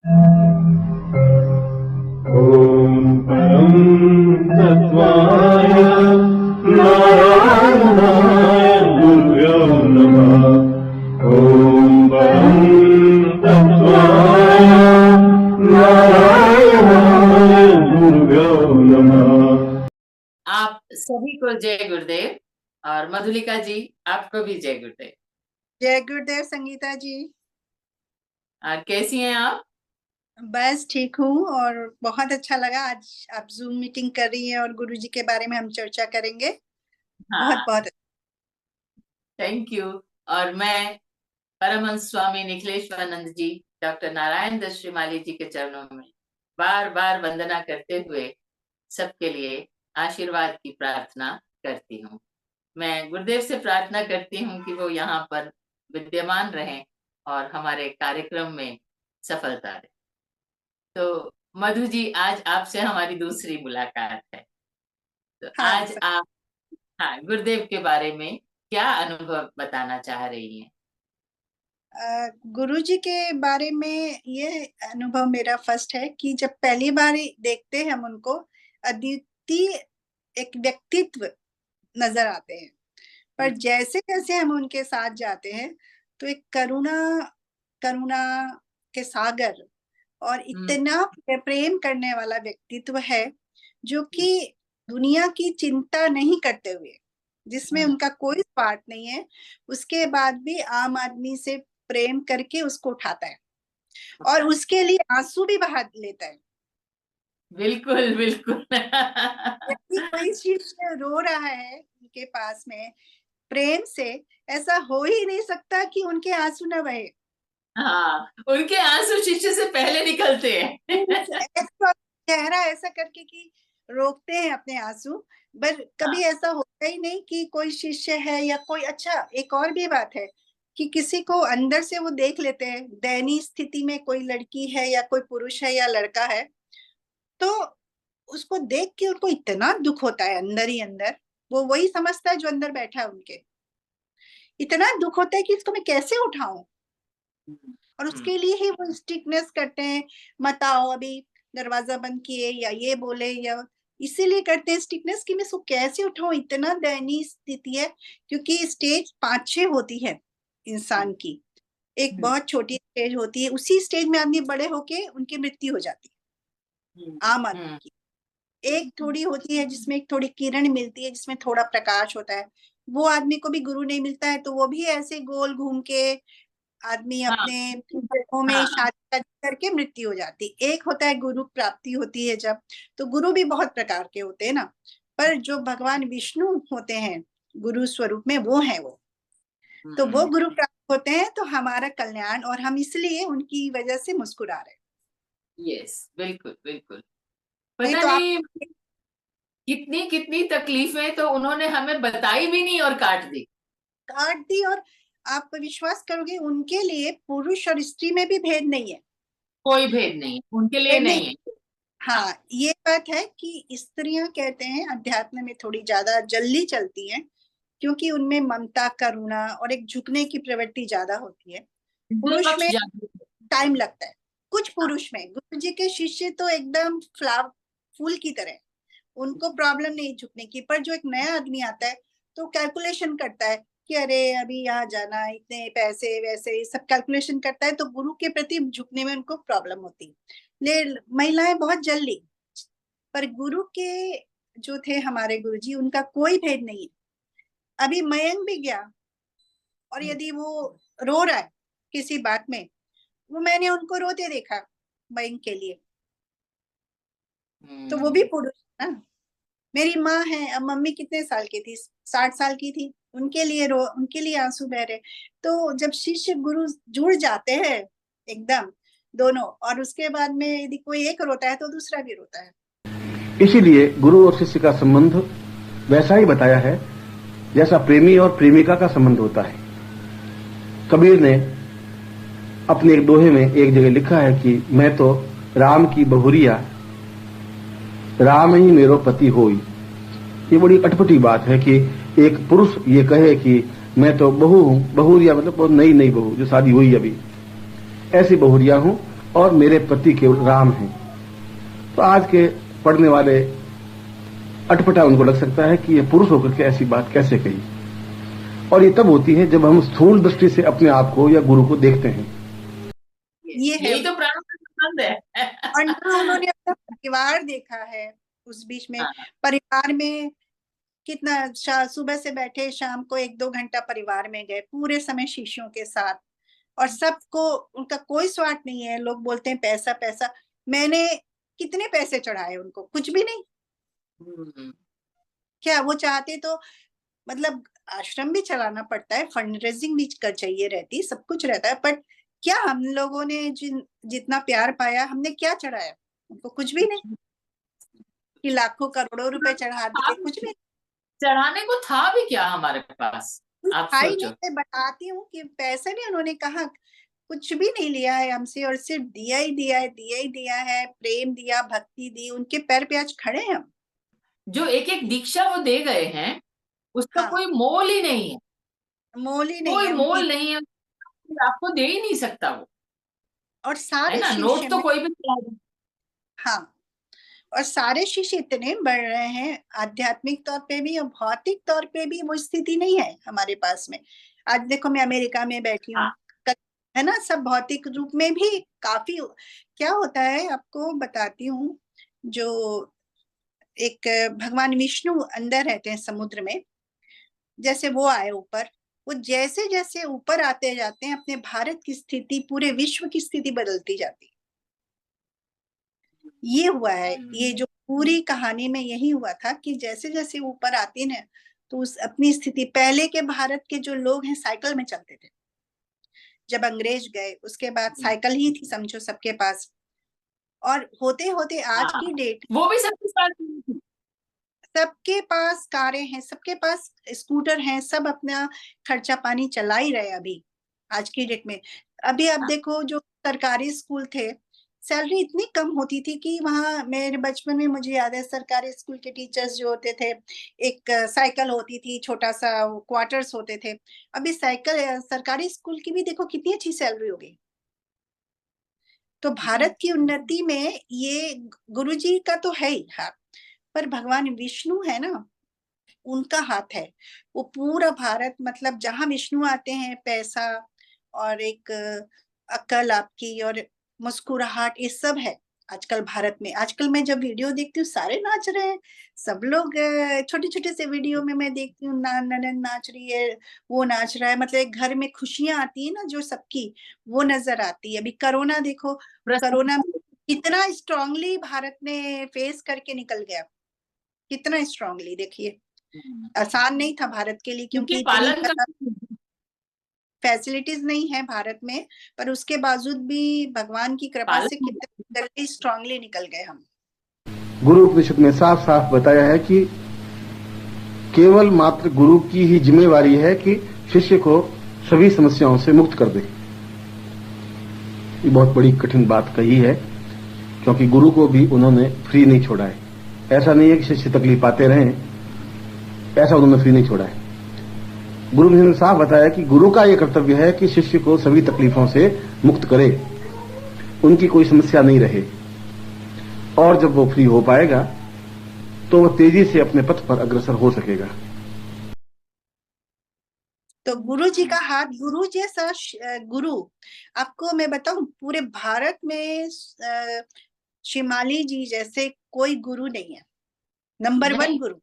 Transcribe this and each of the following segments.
ओम परम तत्वाय नारायणाय गुरुभ्यो नमः। ओम परम तत्वाय नारायणाय गुरुभ्यो नमः। आप सभी को जय गुरुदेव और मधुलिका जी आपको भी जय गुरुदेव। जय गुरुदेव संगीता जी। कैसी हैं आप? बस ठीक हूँ और बहुत अच्छा लगा आज आप जूम मीटिंग कर रही हैं और गुरुजी के बारे में हम चर्चा करेंगे। हाँ, बहुत थैंक यू। और मैं परमहंस स्वामी निखिलेश्वरानंद जी, डॉक्टर नारायण दत्त श्रीमाली जी के चरणों में बार बार वंदना करते हुए सबके लिए आशीर्वाद की प्रार्थना करती हूँ। मैं गुरुदेव से प्रार्थना करती हूँ कि वो यहाँ पर विद्यमान रहें और हमारे कार्यक्रम में सफलता दें। तो मधु जी, आज आपसे हमारी दूसरी मुलाकात है। तो हाँ, आज आप गुरुदेव के बारे में क्या अनुभव बताना चाह रही हैं? गुरुजी के बारे में ये अनुभव मेरा फर्स्ट है कि जब पहली बार देखते हैं हम उनको, अद्वितीय एक व्यक्तित्व नजर आते हैं, पर जैसे जैसे हम उनके साथ जाते हैं तो एक करुणा के सागर और इतना प्रेम करने वाला व्यक्तित्व है जो कि दुनिया की चिंता नहीं करते हुए, जिसमें उनका कोई स्वार्थ नहीं है, उसके बाद भी आम आदमी से प्रेम करके उसको उठाता है और उसके लिए आंसू भी बहा लेता है। बिल्कुल बिल्कुल। यदि कोई शिष्य रो रहा है उनके पास में प्रेम से, ऐसा हो ही नहीं सकता कि उनके आंसू न बहे। हाँ, उनके आंसू शिष्य से पहले निकलते हैं। चेहरा ऐसा करके कि रोकते हैं अपने आंसू, पर कभी ऐसा होता ही नहीं कि कोई शिष्य है या कोई। अच्छा, एक और भी बात है कि किसी को अंदर से वो देख लेते हैं, दयनीय स्थिति में कोई लड़की है या कोई पुरुष है या लड़का है, तो उसको देख के उनको इतना दुख होता है अंदर ही अंदर। वो वही समझता है जो अंदर बैठा है उनके, इतना दुख होता है कि इसको मैं कैसे उठाऊं, और उसके लिए ही वो स्ट्रिक्टनेस करते हैं, मत आओ अभी, दरवाजा बंद किए, या ये बोले, या इसीलिए करते हैं स्ट्रिक्टनेस कि मैं इसको कैसे उठाऊं। इतना दयनीय स्थिति है, क्योंकि स्टेज 5-6 होती है इंसान की। एक बहुत छोटी स्टेज होती है, उसी स्टेज में आदमी बड़े होके उनकी मृत्यु हो जाती है आम आदमी की। एक थोड़ी होती है जिसमें एक थोड़ी किरण मिलती है, जिसमें थोड़ा प्रकाश होता है। वो आदमी को भी गुरु नहीं मिलता है तो वो भी ऐसे गोल घूम के आदमी अपने जगहों में शादी करके मृत्यु हो जाती। एक होता है गुरु प्राप्ति होती है जब, तो गुरु भी बहुत प्रकार के होते हैं ना, पर जो भगवान विष्णु होते हैं गुरु स्वरूप में, वो है वो। तो वो गुरु प्राप्त होते हैं तो हमारा कल्याण, और हम इसलिए उनकी वजह से मुस्कुरा रहे हैं। यस, बिल्कुल बिल्कुल। नहीं पता तो नहीं कितनी कितनी तकलीफें तो उन्होंने हमें बताई भी नहीं और काट दी। और आप विश्वास करोगे, उनके लिए पुरुष और स्त्री में भी भेद नहीं है। कोई भेद नहीं, उनके लिए नहीं है। हाँ, ये बात है कि स्त्रियां कहते हैं अध्यात्म में थोड़ी ज्यादा जल्दी चलती हैं, क्योंकि उनमें ममता, करुणा और एक झुकने की प्रवृत्ति ज्यादा होती है। पुरुष में टाइम लगता है। कुछ पुरुष में, गुरु जी के शिष्य तो एकदम फूल की तरह, उनको प्रॉब्लम नहीं झुकने की। पर जो एक नया आदमी आता है तो कैलकुलेशन करता है कि अरे अभी यहाँ जाना, इतने पैसे वैसे सब कैलकुलेशन करता है, तो गुरु के प्रति झुकने में उनको प्रॉब्लम होती है। महिलाएं बहुत जल्दी, पर गुरु के जो थे हमारे गुरुजी, उनका कोई भेद नहीं है। अभी मयंक भी गया, और यदि वो रो रहा है किसी बात में, वो मैंने उनको रोते देखा मयंक के लिए, तो वो भी पुरुष है ना। मेरी माँ है, अब मम्मी कितने साल की थी, 60 साल की थी, उनके लिए आंसू बह रहे। तो जब शिष्य गुरु जुड़ जाते हैं एकदम दोनों, और उसके बाद में यदि कोई एक रोता है तो दूसरा भी रोता है। इसीलिए गुरु और शिष्य का संबंध वैसा ही बताया है जैसा प्रेमी और प्रेमिका का संबंध होता है। कबीर ने अपने एक दोहे में एक जगह लिखा है कि मैं तो राम की बहुरिया, राम ही मेरो पति होई। ये बड़ी अटपटी बात है कि एक पुरुष ये कहे कि मैं तो बहू हूं, बहुरिया मतलब बहुत नई बहू जो शादी हुई अभी, ऐसी बहुरिया हूं और मेरे पति केवल राम हैं। तो आज के पढ़ने वाले अटपटा उनको लग सकता है कि ये पुरुष होकर के ऐसी बात कैसे कही, और ये तब होती है जब हम स्थूल दृष्टि से अपने आप को या गुरु को देखते हैं। ये है। यही तो प्राणों का संबंध है। और ना उन्होंने अपना परिवार देखा है उस बीच में। हाँ। परिवार में कितना सुबह से बैठे शाम को 1-2 घंटा परिवार में गए, पूरे समय शिष्यों के साथ, और सबको उनका कोई स्वार्थ नहीं है। लोग बोलते हैं पैसा पैसा, मैंने कितने पैसे चढ़ाए उनको, कुछ भी नहीं। क्या वो चाहते तो मतलब आश्रम भी चलाना पड़ता है, फंड रेजिंग भी कर चाहिए रहती, सब कुछ रहता है, पर क्या हम लोगों ने जितना प्यार पाया, हमने क्या चढ़ाया उनको? कुछ भी नहीं। कि लाखों करोड़ों रुपए चढ़ा दिए, कुछ भी चढ़ाने को था भी क्या हमारे पास, आप भाई सोचो। नहीं। मैं बताती हूँ कि पैसे नहीं, उन्होंने कहा कुछ भी नहीं लिया है हमसे, और सिर्फ दिया ही दिया है, दिया ही दिया है, प्रेम दिया, भक्ति दी। उनके पैर पे आज खड़े हैं हम। जो एक एक दीक्षा वो दे गए हैं, उसका हाँ, कोई मोल ही नहीं है, मोल ही नहीं कोई है उनकी। मोल नहीं है, आपको दे ही नहीं सकता वो, और है सारे ना। शिष्य नोट तो में, कोई भी चला दे। हाँ, और सारे शिष्य इतने बढ़ रहे हैं, आध्यात्मिक तौर पे भी और भौतिक तौर पे भी वो स्थिति नहीं है हमारे पास में। आज देखो, मैं अमेरिका में बैठी हूँ, हाँ। है ना, सब भौतिक रूप में भी काफी। क्या होता है आपको बताती हूँ। जो एक भगवान विष्णु अंदर रहते हैं समुद्र में, जैसे वो आए ऊपर, वो जैसे जैसे ऊपर आते जाते हैं, अपने भारत की स्थिति, पूरे विश्व की स्थिति बदलती जाती है। ये हुआ है, ये जो पूरी कहानी में यही हुआ था कि जैसे जैसे ऊपर आती ना, तो उस अपनी स्थिति, पहले के भारत के जो लोग हैं साइकिल में चलते थे, जब अंग्रेज गए उसके बाद साइकिल ही थी समझो सबके पास। और होते होते आज हाँ, की डेट वो भी सबके साथ। सबके पास कारें हैं, सबके पास स्कूटर हैं, सब अपना खर्चा पानी चला ही रहे अभी आज की डेट में। अभी आप देखो, जो सरकारी स्कूल थे, सैलरी इतनी कम होती थी कि वहां मेरे बचपन में मुझे याद है, सरकारी स्कूल के टीचर्स जो होते थे, एक साइकिल होती थी, छोटा सा क्वार्टर्स होते थे। अभी साइकिल सरकारी स्कूल की भी देखो कितनी अच्छी सैलरी हो गई। तो भारत की उन्नति में ये गुरुजी का तो है ही हाथ, पर भगवान विष्णु है ना, उनका हाथ है। वो पूरा भारत, मतलब जहां विष्णु आते हैं, पैसा और एक अकल आपकी और मुस्कुराहट, ये सब है आजकल भारत में। आजकल मैं जब वीडियो देखती हूँ, सारे नाच रहे हैं, सब लोग। छोटे छोटे से वीडियो में मैं देखती हूँ, ननन नाच रही है, वो नाच रहा है, मतलब एक घर में खुशियां आती है ना जो सबकी, वो नजर आती है। अभी कोरोना देखो, कोरोना कितना स्ट्रांगली भारत ने फेस करके निकल गया, कितना स्ट्रांगली, देखिए। आसान नहीं था भारत के लिए, क्योंकि क्योंकि इतनी पालन का फैसिलिटीज नहीं है भारत में, पर उसके बावजूद भी भगवान की कृपा से पालन कितने जल्दी स्ट्रांगली निकल गए हम। गुरु उपनिषद में साफ साफ बताया है कि केवल मात्र गुरु की ही जिम्मेवारी है कि शिष्य को सभी समस्याओं से मुक्त कर दे। ये बहुत बड़ी कठिन बात कही है, क्योंकि गुरु को भी उन्होंने फ्री नहीं छोड़ा है। ऐसा नहीं है कि शिष्य तकलीफ पाते रहें, ऐसा उन्होंने फ्री नहीं छोड़ा है। गुरु ने साफ बताया कि गुरु का यह कर्तव्य है कि शिष्य को सभी तकलीफों से मुक्त करे, उनकी कोई समस्या नहीं रहे, और जब वो फ्री हो पाएगा तो वो तेजी से अपने पथ पर अग्रसर हो सकेगा। तो गुरु जी का हाथ, गुरु जैसा गुरु, आपको मैं बताऊं, पूरे भारत में शिमाली जी जैसे कोई गुरु नहीं है, नंबर 1 नहीं गुरु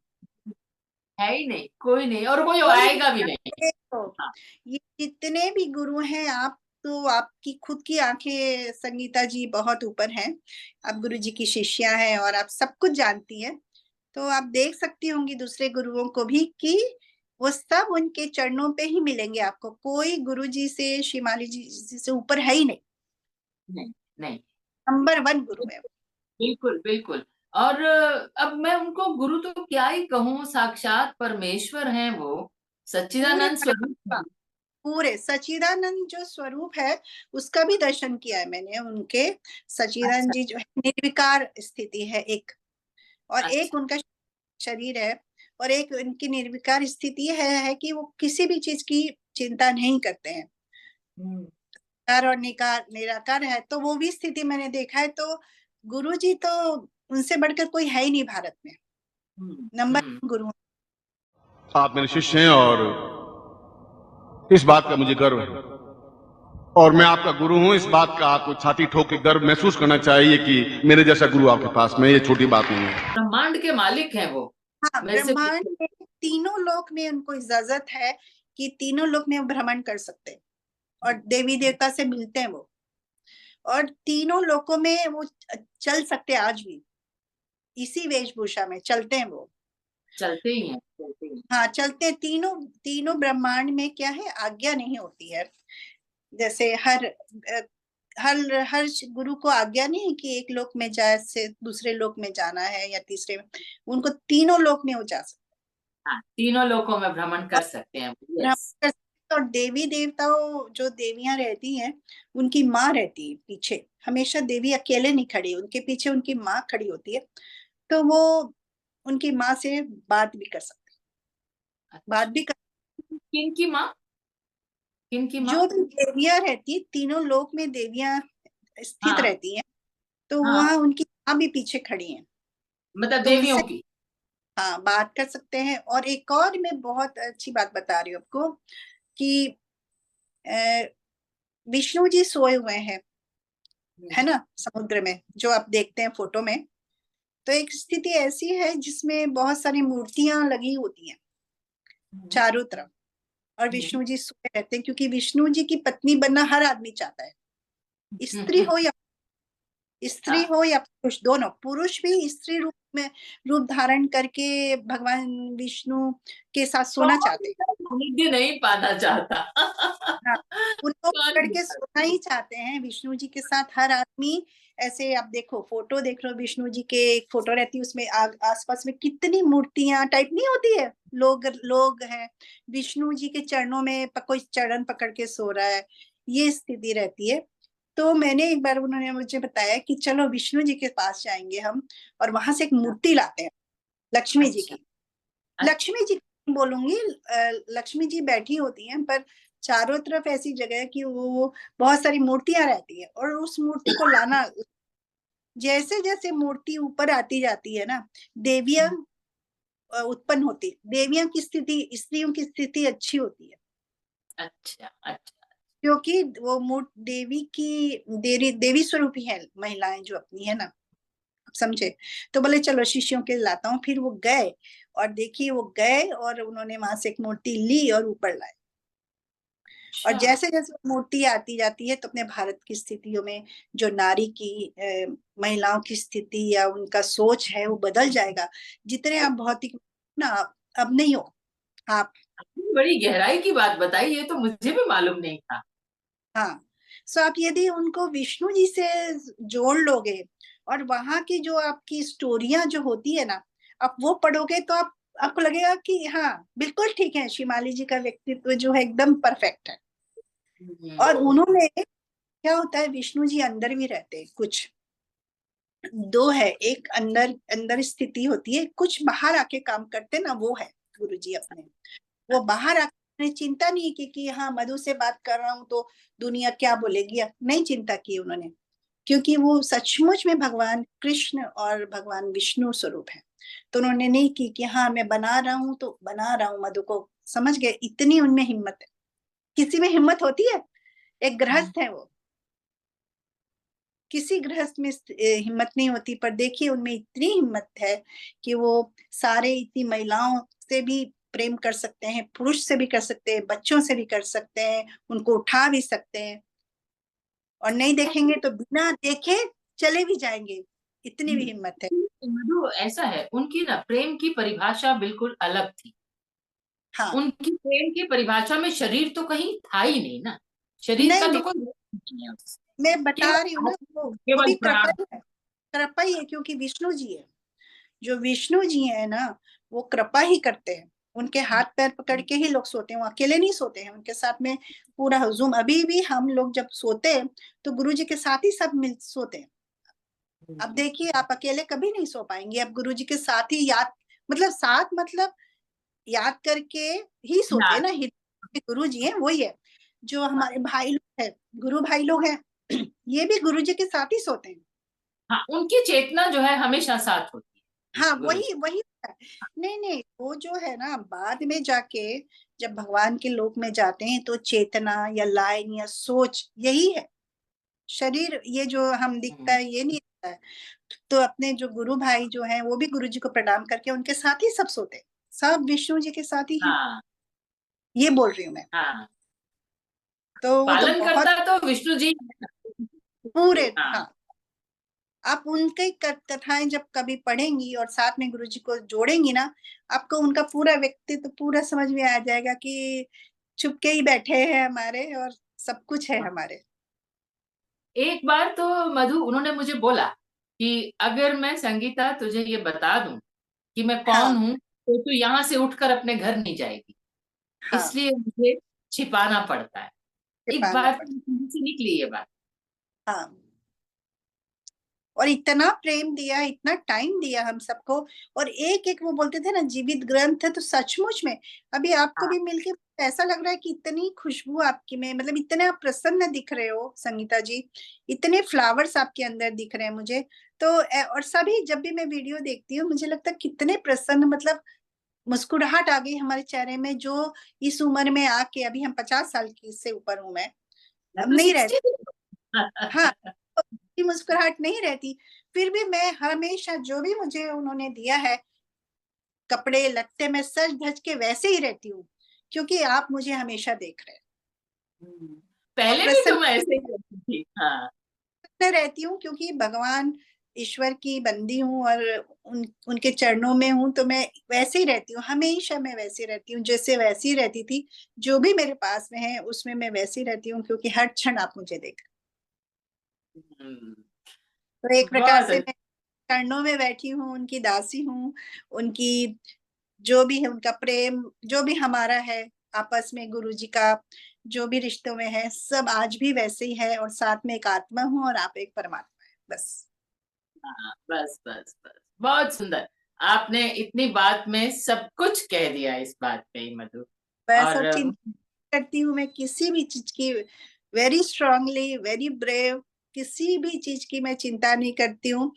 है ही नहीं, कोई नहीं, और कोई कोई आएगा भी नहीं। नहीं। तो हाँ। ये जितने भी गुरु हैं, आप तो आपकी खुद की आंखें संगीता जी बहुत ऊपर हैं, आप गुरु जी की शिष्या हैं और आप सब कुछ जानती हैं। तो आप देख सकती होंगी दूसरे गुरुओं को भी कि वो सब उनके चरणों पे ही मिलेंगे आपको। कोई गुरु जी से, शिमाली जी से ऊपर है ही नहीं, नहीं नहीं, नंबर 1 गुरु है। बिल्कुल बिल्कुल। और अब मैं उनको गुरु तो क्या ही कहूँ, साक्षात परमेश्वर हैं वो, पूरे सच्चिदानंद स्वरूप हैं। पूरे सच्चिदानंद जो स्वरूप है, उसका भी दर्शन किया है मैंने उनके। सच्चिदानंद अच्छा जी जो है, निर्विकार स्थिति है एक, और एक अच्छा। उनका शरीर है, और एक उनकी निर्विकार स्थिति है कि वो किसी भी चीज की चिंता नहीं करते हैं। हम्म। निराकार और निराकार है, तो वो भी स्थिति मैंने देखा है। तो गुरुजी तो उनसे बढ़कर कोई है ही नहीं भारत में, नंबर गुरु। आप मेरे शिष्य हैं और इस बात का मुझे गर्व है, और मैं आपका गुरु हूं। इस बात का आपको छाती ठोक के गर्व महसूस करना चाहिए कि मेरे जैसा गुरु आपके पास में, ये छोटी बात नहीं है। ब्रह्मांड के मालिक हैं वो। हाँ, ब्रह्मांड में तीनों लोक में उनको इजाजत है कि तीनों लोक में भ्रमण कर सकते हैं और देवी देवता से मिलते हैं वो, और तीनों लोकों में वो चल सकते हैं। आज भी इसी वेशभूषा में चलते हैं वो, चलते ही हैं, चलते ही। हाँ चलते हैं। तीनों ब्रह्मांड में क्या है, आज्ञा नहीं होती है। जैसे हर गुरु को आज्ञा नहीं है कि एक लोक में जाए से दूसरे लोक में जाना है या तीसरे में, उनको तीनों लोक में वो जा सकते हैं, तीनों लोकों में भ्रमण कर सकते हैं। yes. और देवी देवताओं, जो देवियां रहती हैं, उनकी माँ रहती है पीछे। हमेशा देवी अकेले नहीं खड़ी, उनके पीछे उनकी माँ खड़ी होती है, तो वो उनकी माँ से बात भी कर सकते हैं। बात भी कर, किनकी माँ? किनकी माँ? जो भी देवियां रहती, तीनों लोक में देवियां स्थित रहती हैं, तो वहाँ उनकी माँ भी पीछे खड़ी हैं, मतलब देवियों की। हाँ, बात कर सकते हैं। और एक और मैं बहुत अच्छी बात बता रही हूँ आपको कि विष्णु जी सोए हुए हैं, है ना, समुद्र में, जो आप देखते हैं फोटो में। तो एक स्थिति ऐसी है जिसमें बहुत सारी मूर्तियां लगी होती हैं चारों तरफ, और विष्णु जी सोए रहते हैं, क्योंकि विष्णु जी की पत्नी बनना हर आदमी चाहता है, स्त्री हो या पुरुष, दोनों। पुरुष भी स्त्री रूप धारण करके भगवान विष्णु के साथ सोना चाहते हैं, नहीं पाना चाहता। हाँ, उनको पकड़ के सोना ही चाहते हैं विष्णु जी के साथ हर आदमी। ऐसे आप देखो, फोटो देख लो, विष्णु जी के एक फोटो रहती है, उसमें आसपास में कितनी मूर्तियां टाइप नहीं होती है, लोग हैं, विष्णु जी के चरणों में कोई चरण पकड़ के सो रहा है, ये स्थिति रहती है। तो मैंने एक बार, उन्होंने मुझे बताया कि चलो विष्णु जी के पास जाएंगे हम, और वहां से एक मूर्ति लाते हैं लक्ष्मी जी की। लक्ष्मी जी बोलूंगी, लक्ष्मी जी बैठी होती हैं, पर चारों तरफ ऐसी जगह है कि वो बहुत सारी मूर्तियां रहती है, और उस मूर्ति को लाना, जैसे जैसे मूर्ति ऊपर आती जाती है ना, देवियां उत्पन्न होती, देवियां की स्थिति, स्त्रियों की स्थिति अच्छी होती है। अच्छा, क्योंकि वो देवी की देवी स्वरूपी है महिलाएं जो अपनी है ना, समझे। तो बोले चलो शिष्यों के लाता हूँ। फिर वो गए, और देखिए वो गए और उन्होंने वहां से एक मूर्ति ली और ऊपर लाए। और जैसे जैसे मूर्ति आती जाती है, तो अपने भारत की स्थितियों में जो नारी की, महिलाओं की स्थिति या उनका सोच है, वो बदल जाएगा। जितने आप भौतिक ना, अब नहीं हो आप। बड़ी गहराई की बात बताई, ये तो मुझे भी मालूम नहीं था। हाँ, सो आप यदि उनको विष्णु जी से जोड़ लोगे, और वहां की जो आपकी स्टोरियां जो होती है ना, आप वो पढ़ोगे, तो आपको लगेगा कि हाँ बिल्कुल ठीक है, शिमाली जी का व्यक्तित्व जो है एकदम परफेक्ट है। और उन्होंने, क्या होता है, विष्णु जी अंदर भी रहते हैं, कुछ दो है, एक अंदर स्थिति होती है, कुछ बाहर आके काम करते ना, वो है गुरु जी अपने। वो बाहर आके चिंता नहीं की कि हाँ मधु से बात कर रहा हूँ तो दुनिया क्या बोलेगी, नहीं चिंता की उन्होंने, क्योंकि वो सचमुच में भगवान कृष्ण और भगवान विष्णु स्वरूप है। तो उन्होंने नहीं की कि हाँ मैं बना रहा हूँ तो बना रहा हूँ मधु को, समझ गए, इतनी उनमें हिम्मत है। किसी में हिम्मत होती है? एक गृहस्थ है वो, किसी गृहस्थ में हिम्मत नहीं होती, पर देखिए उनमें इतनी हिम्मत है कि वो सारे, इतनी महिलाओं से भी प्रेम कर सकते हैं, पुरुष से भी कर सकते हैं, बच्चों से भी कर सकते हैं, उनको उठा भी सकते हैं, और नहीं देखेंगे तो बिना देखे चले भी जाएंगे, इतनी भी हिम्मत है। मधु, ऐसा है, उनकी ना प्रेम की परिभाषा बिल्कुल अलग थी। हाँ, उनकी प्रेम की परिभाषा में शरीर तो कहीं था ही नहीं ना, शरीर नहीं, का तो नहीं, कोई नहीं है। मैं बता रही हूँ ना, वो केवल भी प्राण। कृपा ही है, क्योंकि विष्णु जी है, जो विष्णु जी है ना, वो कृपा ही करते हैं। उनके हाथ पैर पकड़ के ही लोग सोते हैं, वो अकेले नहीं सोते हैं, उनके साथ में पूरा हुजूम। अभी भी हम लोग जब सोते हैं तो गुरु जी के साथ ही सब मिल सोते हैं। अब देखिए, आप अकेले कभी नहीं सो पाएंगे, आप गुरु जी के साथ ही मतलब याद करके ही सोते हैं ना, गुरु जी है वही है। जो हमारे भाई लोग हैं, गुरु भाई लोग हैं, ये भी गुरु जी के साथ ही सोते हैं। हाँ, उनकी चेतना जो है हमेशा साथ होती है हाँ, गुरु वही वही है। नहीं नहीं, वो जो है ना, बाद में जाके जब भगवान के लोक में जाते हैं तो चेतना या लाइन या सोच यही है। शरीर ये जो हम दिखता है ये नहीं दिखता है। तो अपने जो गुरु भाई जो हैं वो भी गुरु जी को प्रणाम करके उनके साथ ही सब सोते हैं, सब विष्णु जी के साथ ही हैं। हाँ ये बोल रही हूँ मैं। हाँ, तो वो तो पालन बहुत करता तो विष्णु जी। पूरे, हाँ हाँ। आप उनके कथाएं जब कभी पढ़ेंगी और साथ में गुरु जी को जोड़ेंगी ना, आपको उनका पूरा व्यक्तित्व तो पूरा समझ में आ जाएगा कि चुपके ही बैठे हैं हमारे और सब कुछ है हमारे। एक बार तो मधु उन्होंने मुझे बोला कि अगर मैं संगीता तुझे ये बता दूं कि मैं कौन हाँ हूं तो तू यहाँ से उठकर अपने घर नहीं जाएगी, हाँ, इसलिए मुझे छिपाना पड़ता है। एक छिपाना बार पड़ता। से निकली ये बात। हाँ, और इतना प्रेम दिया, इतना टाइम दिया हम सबको। और एक एक वो बोलते थे ना जीवित ग्रंथ है, तो सचमुच में अभी आपको भी मिलके ऐसा लग रहा है कि इतनी खुशबू आपकी में, मतलब इतने आप प्रसन्न दिख रहे हो संगीता जी, इतने फ्लावर्स आपके अंदर दिख रहे हैं मुझे। तो और सभी जब भी मैं वीडियो देखती हूँ मुझे लगता है कितने प्रसन्न, मतलब मुस्कुराहट आ गई हमारे चेहरे में, जो इस उम्र में आके, अभी हम 50 साल की से ऊपर हूं मैं, मैं अब तो नहीं रहती। 60। हाँ, की मुस्कुराहट नहीं रहती। फिर भी मैं हमेशा जो भी मुझे उन्होंने दिया है कपड़े लत्ते, में सज धज के वैसे ही रहती हूँ, क्योंकि आप मुझे हमेशा देख रहे हैं। और पहले भी तो मैं ऐसे ही करती थी। हाँ प्रसन्न रहती हूँ क्योंकि भगवान ईश्वर की बंदी हूँ और उनके चरणों में हूँ, तो मैं वैसे ही रहती हूँ, हमेशा मैं वैसी रहती हूँ जैसे वैसी रहती थी। जो भी मेरे पास में है उसमें मैं वैसी रहती हूँ, क्योंकि हर क्षण आप मुझे देख रहे हम्म, हैं। तो एक प्रकार बहुत से अच्छा। मैं चरणों में बैठी हूँ, उनकी दासी हूँ। उनकी जो भी है, उनका प्रेम जो भी हमारा है आपस में, गुरु जी का जो भी रिश्तों में है, सब आज भी वैसे ही है। और साथ में एक आत्मा हूँ और आप एक परमात्मा है, बस। हाँ, बस बस बस, बहुत सुंदर। आपने इतनी बात में सब कुछ कह दिया इस बात पे ही मधु। बस, और और चिंता करती हूँ मैं किसी भी चीज की, वेरी स्ट्रांगली, वेरी ब्रेव, किसी भी चीज की मैं चिंता नहीं करती हूँ।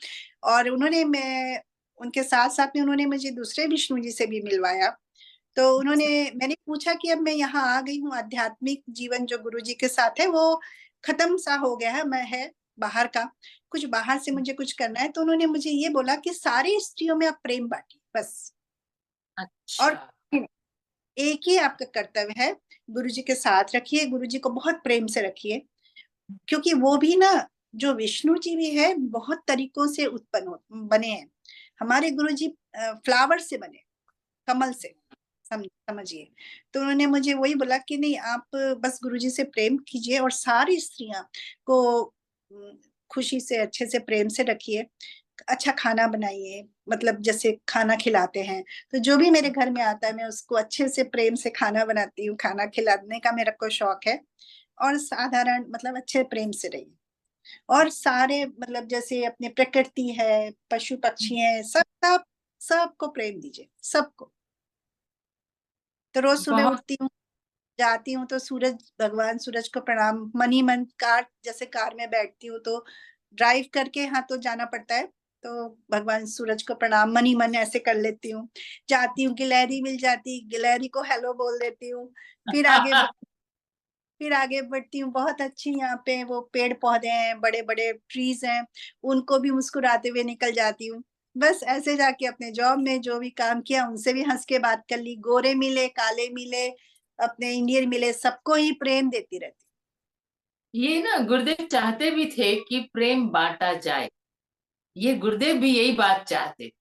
और मैं उनके साथ साथ में उन्होंने मुझे दूसरे विष्णु जी से भी मिलवाया। तो मैंने पूछा कि अब मैं यहाँ आ गई हूँ, आध्यात्मिक जीवन जो गुरु जी के साथ है वो खत्म सा हो गया है, मैं है बाहर का, कुछ बाहर से मुझे कुछ करना है। तो उन्होंने मुझे ये बोला कि सारी स्त्रियों में आप प्रेम बांटिए बस। और अच्छा। एक ही आपका कर्तव्य है, गुरु जी के साथ रखिए, गुरु जी को बहुत प्रेम से रखिए, क्योंकि वो भी ना, जो विष्णु जी भी है बहुत तरीकों से बने हैं। हमारे गुरु जी फ्लावर से बने, कमल से, समझिए। तो उन्होंने मुझे वही बोला कि नहीं, आप बस गुरुजी से प्रेम कीजिए और सारी स्त्रियां को खुशी से, अच्छे से, प्रेम से रखिए। अच्छा खाना बनाइए, मतलब जैसे खाना खिलाते हैं, तो जो भी मेरे घर में आता है मैं उसको अच्छे से प्रेम से खाना बनाती हूँ, खाना खिलाने का मेरा को शौक है। और साधारण, मतलब अच्छे प्रेम से रहिए। और सारे, मतलब जैसे अपने प्रकृति है, पशु पक्षी है, सब सब सबको प्रेम दीजिए, सबको। तो रोज सुबह बहुत उठती हूँ, जाती हूँ तो सूरज, भगवान सूरज को प्रणाम मन ही मन, कार जैसे कार में बैठती हूँ तो ड्राइव करके, हाँ तो जाना पड़ता है, तो भगवान सूरज को प्रणाम मन ही मन ऐसे कर लेती हूँ। जाती हूँ, गिलहरी मिल जाती, गिलहरी को हेलो बोल देती हूँ। फिर आगे फिर आगे बढ़ती हूँ, बहुत अच्छी यहाँ पे वो पेड़ पौधे हैं, बड़े बड़े ट्रीज हैं, उनको भी मुस्कुराते हुए निकल जाती हूँ। बस ऐसे जाके अपने जॉब में जो भी काम किया उनसे भी हंस के बात कर ली, गोरे मिले काले मिले, अपने इंडियन मिले, सबको ही प्रेम देती रहती। ये ना गुरुदेव चाहते भी थे कि प्रेम बांटा जाए। ये गुरुदेव भी यही बात चाहते थे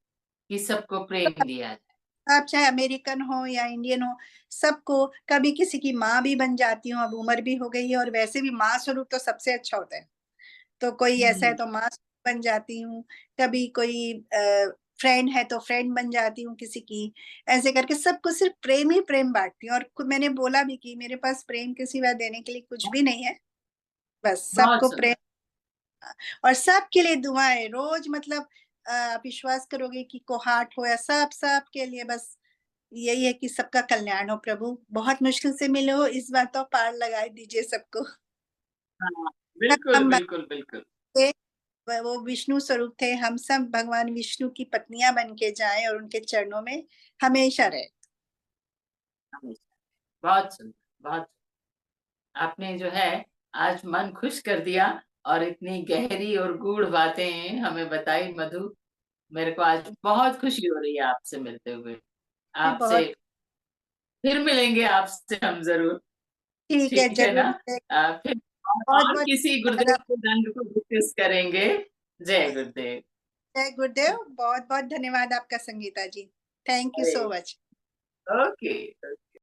कि सबको प्रेम दिया जाए। आप चाहे अमेरिकन हो या इंडियन हो, सबको, कभी किसी की माँ भी बन जाती हूँ, अब उम्र भी हो गई है, और वैसे भी माँ स्वरूप तो सबसे अच्छा होता है। तो कोई ऐसा है हम्म, तो माँ बन जाती हूँ, कभी कोई फ्रेंड है तो फ्रेंड बन जाती हूँ किसी की। ऐसे करके सबको सिर्फ प्रेम ही प्रेम बांटती हूँ। और मैंने बोला भी कि मेरे पास प्रेम के सिवा देने के लिए कुछ भी नहीं है, बस बहुत सबको सुंदर। प्रेम। और सबके लिए दुआएं रोज, मतलब आप विश्वास करोगे कि कोहाट हो या सब, सब के लिए बस यही है कि सबका कल्याण हो प्रभु, बहुत मुश्किल से मिले हो, इस बार तो पार लगा दीजिए सबको। हाँ, बिल्कुल हम बिल्कुल बिल्कुल। वो विष्णु स्वरूप थे, हम सब भगवान विष्णु की पत्नियां बन के जाएं और उनके चरणों में हमेशा रहे। हमेशा। बहुत सुंदर, बहुत सुंदर। आपने जो है आज मन खुश कर दिया और इतनी गहरी और गूढ़ बातें हमें बताई मधु। मेरे को आज बहुत खुशी हो रही है आपसे मिलते हुए। आपसे बहुत फिर मिलेंगे, आपसे हम जरूर। ठीक है, ठीक है ना? जरूर। फिर बहुत और बहुत किसी धन्यवाद गुरुदेव के दंड को डिस्कस करेंगे। जय गुरुदेव। जय गुरुदेव, बहुत बहुत धन्यवाद आपका संगीता जी। थैंक यू अरे, सो मच। ओके।